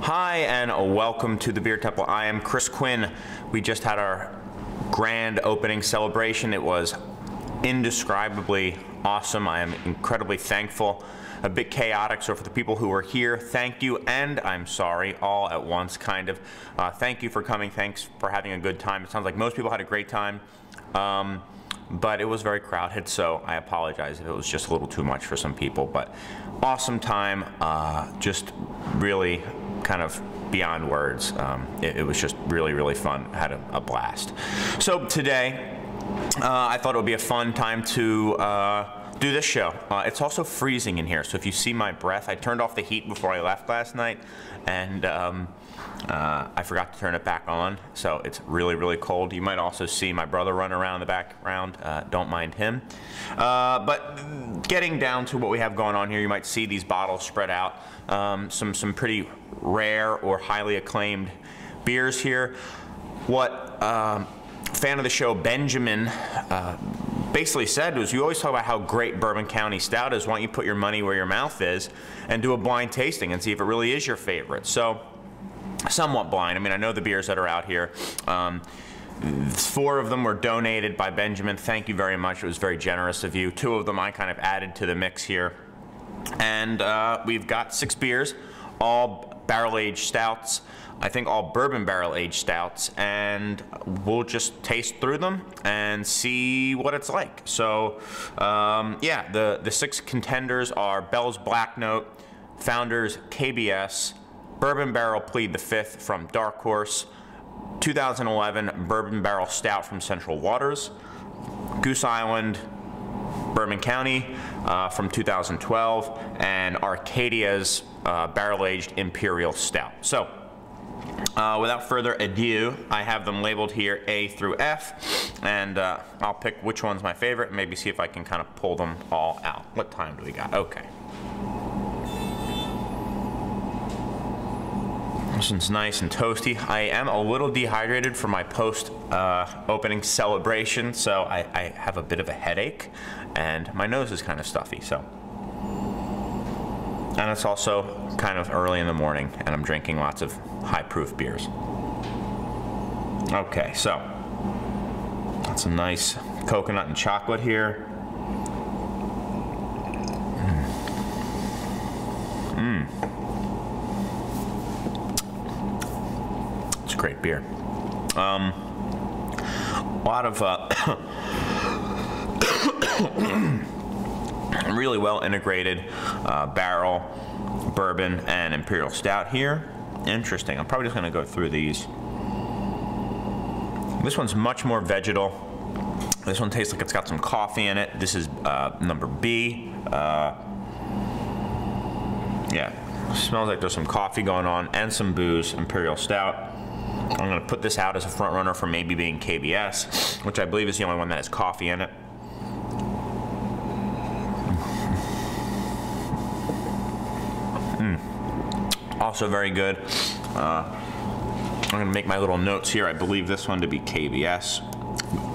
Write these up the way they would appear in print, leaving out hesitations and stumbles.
Hi and welcome to the Beer Temple. I am Chris Quinn. We just had our grand opening celebration. It was indescribably awesome. I am incredibly thankful. A bit chaotic, so for the people who were here, thank you, and I'm sorry, all at once, kind of. Thank you for coming. Thanks for having a good time. It sounds like most people had a great time, but it was very crowded, so I apologize if it was just a little too much for some people, but awesome time, just really kind of beyond words. It was just really, really fun. Had a blast. So today, I thought it would be a fun time to do this show. It's also freezing in here, so if you see my breath, I turned off the heat before I left last night, and I forgot to turn it back on, so it's really, really cold. You might also see my brother run around in the background. Don't mind him. But getting down to what we have going on here, you might see these bottles spread out. Some pretty rare or highly acclaimed beers here. What fan of the show Benjamin basically said was, you always talk about how great Bourbon County Stout is. Why don't you put your money where your mouth is and do a blind tasting and see if it really is your favorite? So, somewhat blind. I mean, I know the beers that are out here. 4 of them were donated by Benjamin. Thank you very much. It was very generous of you. 2 of them I kind of added to the mix here. And we've got 6 beers, all barrel-aged stouts. I think all bourbon barrel-aged stouts, and we'll just taste through them and see what it's like. So, yeah, the 6 contenders are Bell's Black Note, Founders KBS, Bourbon Barrel Plead the Fifth from Dark Horse, 2011 Bourbon Barrel Stout from Central Waters, Goose Island Bourbon County from 2012, and Arcadia's barrel-aged Imperial Stout. So, without further ado, I have them labeled here A through F, and I'll pick which one's my favorite and maybe see if I can kind of pull them all out. What time do we got? Okay. This one's nice and toasty. I am a little dehydrated for my post-opening celebration, so I have a bit of a headache, and my nose is kind of stuffy, so. And it's also kind of early in the morning, and I'm drinking lots of high-proof beers. Okay, so got some nice coconut and chocolate here. It's a great beer. A lot of really well integrated barrel, bourbon, and imperial stout here. Interesting. I'm probably just going to go through these. This one's much more vegetal. This one tastes like it's got some coffee in it. This is number B. Yeah, smells like there's some coffee going on and some booze. Imperial stout. I'm going to put this out as a front runner for maybe being KBS, which I believe is the only one that has coffee in it. Also very good. I'm going to make my little notes here. I believe this one to be KBS.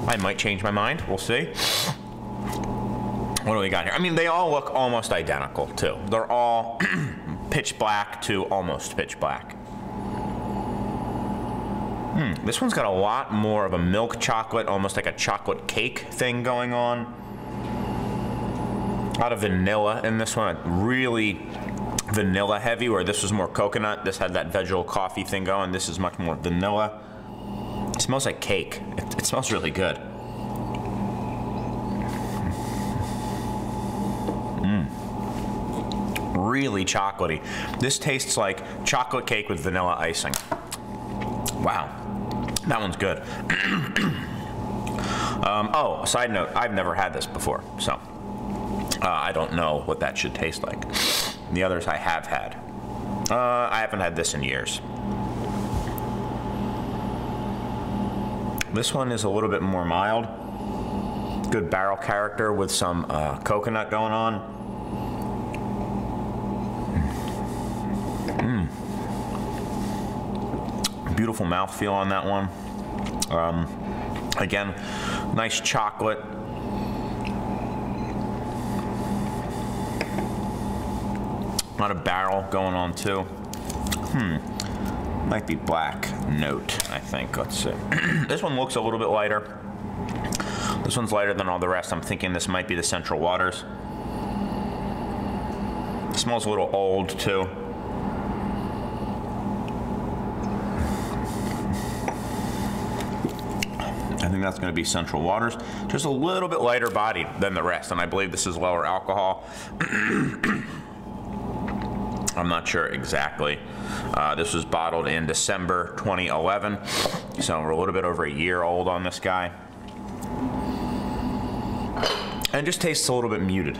I might change my mind. We'll see. What do we got here? I mean, they all look almost identical, too. They're all pitch black to almost pitch black. This one's got a lot more of a milk chocolate, almost like a chocolate cake thing going on. A lot of vanilla in this one. Really vanilla heavy, where this was more coconut. This had that vegetal coffee thing going. This is much more vanilla. It smells like cake. It smells really good. Really chocolatey. This tastes like chocolate cake with vanilla icing. Wow, that one's good. Oh, side note, I've never had this before, so I don't know what that should taste like. The others I have had. I haven't had this in years. This one is a little bit more mild. Good barrel character with some coconut going on. Beautiful mouthfeel on that one. Again, nice chocolate. A lot of barrel going on too. Might be black note, I think. Let's see. This one looks a little bit lighter. This one's lighter than all the rest. I'm thinking this might be the Central Waters. It smells a little old, too. I think that's going to be Central Waters. Just a little bit lighter bodied than the rest, and I believe this is lower alcohol. I'm not sure exactly. This was bottled in December 2011, so we're a little bit over a year old on this guy. And it just tastes a little bit muted.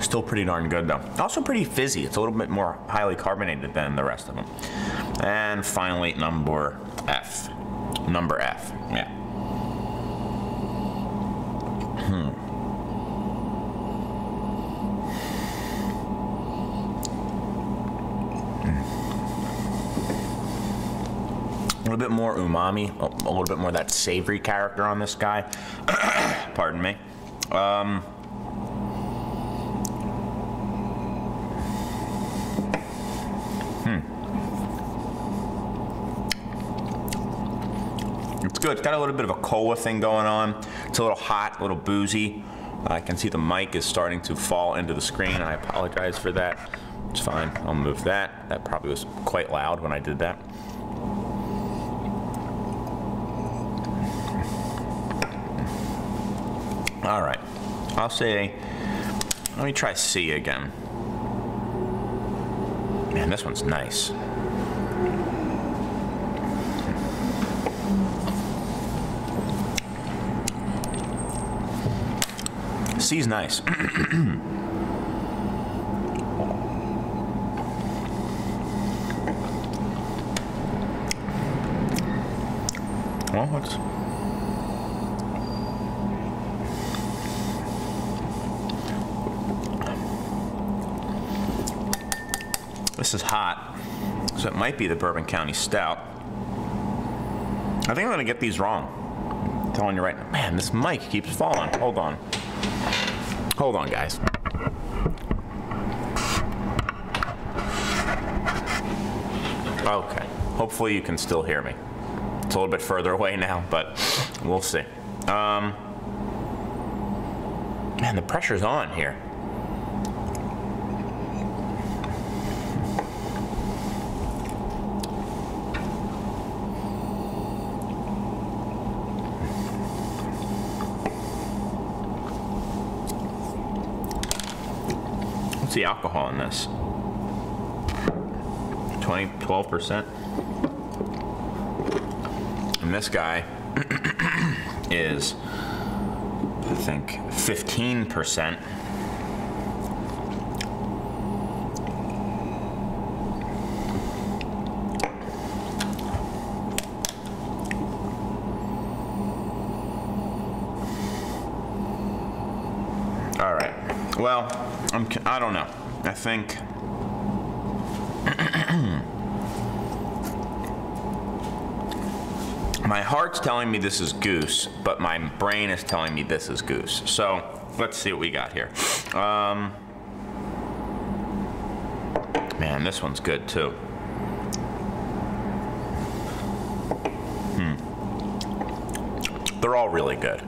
Still pretty darn good though. Also pretty fizzy. It's a little bit more highly carbonated than the rest of them. And finally, number F. Number F, yeah. A little bit more umami, a little bit more that savory character on this guy. Pardon me. It's good. It's got a little bit of a cola thing going on. It's a little hot, a little boozy. I can see the mic is starting to fall into the screen. I apologize for that. It's fine. I'll move that. That probably was quite loud when I did that. All right, I'll say, let me try C again. Man, this one's nice. C's nice. Well, let's... This is hot, so it might be the Bourbon County Stout. I think I'm gonna get these wrong. I'm telling you right now. Man, this mic keeps falling. Hold on. Hold on, guys. Okay, hopefully you can still hear me. It's a little bit further away now, but we'll see. Man, the pressure's on here. What's the alcohol in this? 12%. And this guy is, I think, 15%. All right. Well, I don't know. I think my heart's telling me this is goose, but my brain is telling me this is goose. So let's see what we got here. Man, this one's good too. They're all really good.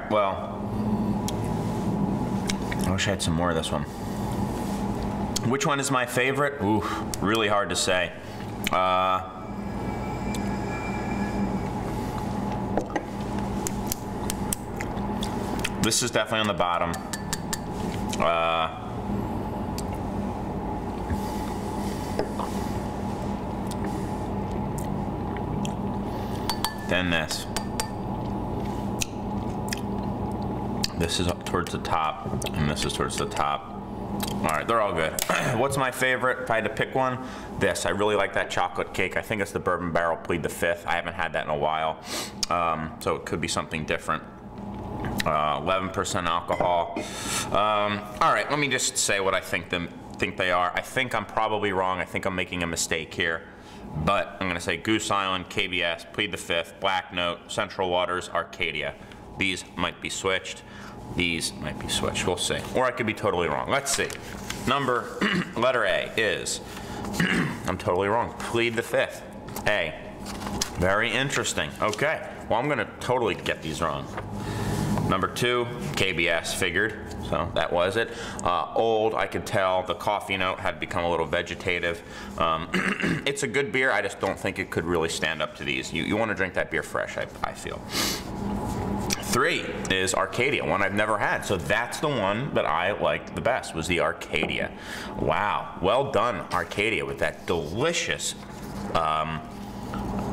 Well, I wish I had some more of this one. Which one is my favorite? Ooh, really hard to say. This is definitely on the bottom. Then this. This is up towards the top, and this is towards the top. All right, they're all good. What's my favorite? If I had to pick one, this. I really like that chocolate cake. I think it's the Bourbon Barrel Plead the Fifth. I haven't had that in a while, so it could be something different. 11% alcohol. All right, let me just say what I think think they are. I think I'm probably wrong. I think I'm making a mistake here. But I'm going to say Goose Island, KBS, Plead the Fifth, Black Note, Central Waters, Arcadia. These might be switched. These might be switched. We'll see. Or I could be totally wrong. Let's see. Letter A is, I'm totally wrong, Plead the Fifth. A. Very interesting. Okay. Well, I'm going to totally get these wrong. Number 2, KBS, figured. So that was it. Old, I could tell the coffee note had become a little vegetative. It's a good beer. I just don't think it could really stand up to these. You want to drink that beer fresh, I feel. 3 is Arcadia, one I've never had. So that's the one that I liked the best, was the Arcadia. Wow. Well done, Arcadia, with that delicious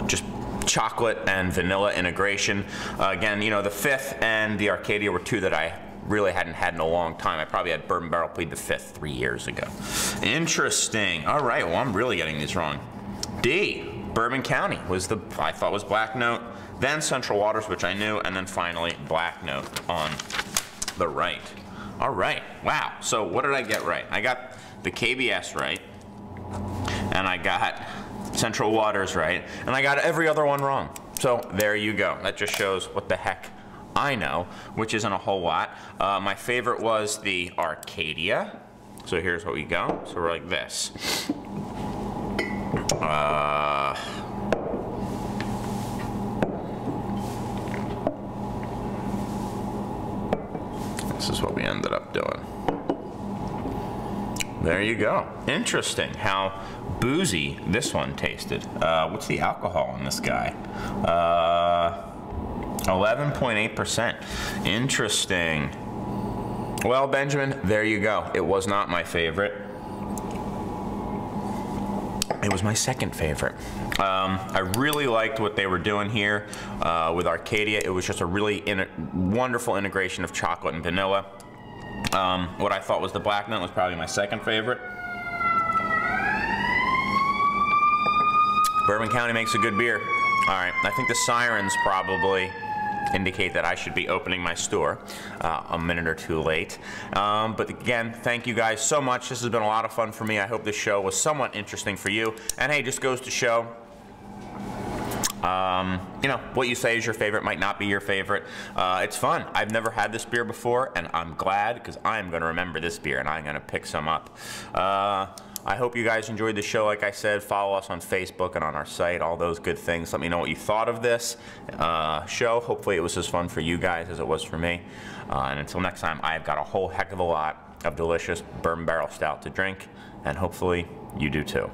just chocolate and vanilla integration. Again, you know, the Fifth and the Arcadia were 2 that I really hadn't had in a long time. I probably had Bourbon Barrel Plead the Fifth 3 years ago. Interesting. All right, well, I'm really getting these wrong. D, Bourbon County was I thought was Black Note, then Central Waters, which I knew, and then finally Black Note on the right. All right, wow. So what did I get right? I got the KBS right, and I got Central Waters right, and I got every other one wrong. So there you go. That just shows what the heck I know, which isn't a whole lot. My favorite was the Arcadia. So here's what we go. So we're like this. This is what we ended up doing. There you go. Interesting how boozy this one tasted. What's the alcohol in this guy? 11.8%. Interesting. Well, Benjamin, there you go. It was not my favorite. It was my second favorite. I really liked what they were doing here with Arcadia. It was just a really wonderful integration of chocolate and vanilla. What I thought was the Black Note was probably my second favorite. Bourbon County makes a good beer. All right, I think the sirens probably indicate that I should be opening my store a minute or 2 late. But again, thank you guys so much. This has been a lot of fun for me. I hope this show was somewhat interesting for you. And hey, just goes to show, you know, what you say is your favorite might not be your favorite. It's fun. I've never had this beer before, and I'm glad, because I'm going to remember this beer, and I'm going to pick some up. I hope you guys enjoyed the show. Like I said, follow us on Facebook and on our site, all those good things. Let me know what you thought of this show. Hopefully it was as fun for you guys as it was for me. And until next time, I've got a whole heck of a lot of delicious bourbon barrel stout to drink, and hopefully you do too.